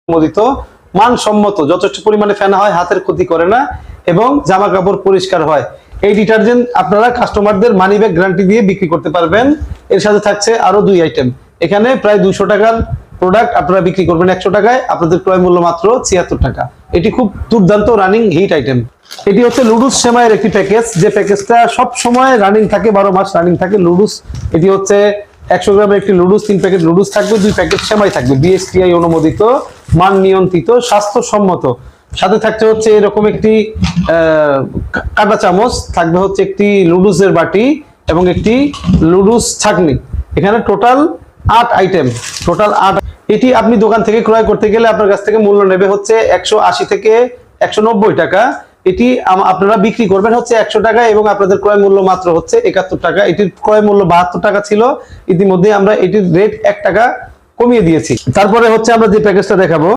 অনুমোদিত, মানসম্মত, যথেষ্ট পরিমাণে ফেনা হয়, হাতের ক্ষতি করে না এবং জামা কাপড় পরিষ্কার হয়। এই ডিটারজেন্ট আপনারা কাস্টমারদের মানি ব্যাক গ্যারান্টি দিয়ে বিক্রি করতে পারবেন। এর সাথে থাকছে আরো 2 আইটেম। এখানে প্রায় 200 টাকার প্রোডাক্ট আপনারা বিক্রি করবেন 100 টাকায়, আপনাদের ক্রয় মূল্য মাত্র 76 টাকা। এটি খুব দুর্দান্ত রানিং হিট আইটেম। এটি হচ্ছে লুডুস সেমাইয়ের একটি প্যাকেজ, যে প্যাকেজটা সব সময় রানিং থাকে, 12 মাস রানিং থাকে। লুডুস, এটি হচ্ছে 100 গ্রামের একটি লুডুস, 3 প্যাকেট লুডুস থাকবে, 2 প্যাকেট সেমাই থাকবে, বিএসটিআই অনুমোদিত, মান নিয়ন্ত্রিত, স্বাস্থ্যসম্মত। সাথে থাকছে হচ্ছে এরকম একটি কাঁটা চামচ, থাকবে হচ্ছে একটি লুডুসের বাটি এবং একটি লুডুস ছাঁকনি। এখানে টোটাল 8 আইটেম, টোটাল 8। এটি আপনি দোকান থেকে ক্রয় করতে গেলে আপনার কাছ থেকে মূল্য নেবে হচ্ছে 180 থেকে 190 টাকা। এটি আপনারা বিক্রি করবেন হচ্ছে 100 টাকা এবং আপনাদের ক্রয় মূল্য মাত্র হচ্ছে 71 টাকা। এটির ক্রয় মূল্য 72 টাকা ছিল, ইতিমধ্যে আমরা এটির রেট 1 টাকা কমিয়ে দিয়েছি। তারপরে হচ্ছে আমরা যে প্যাকেজটা দেখাবো,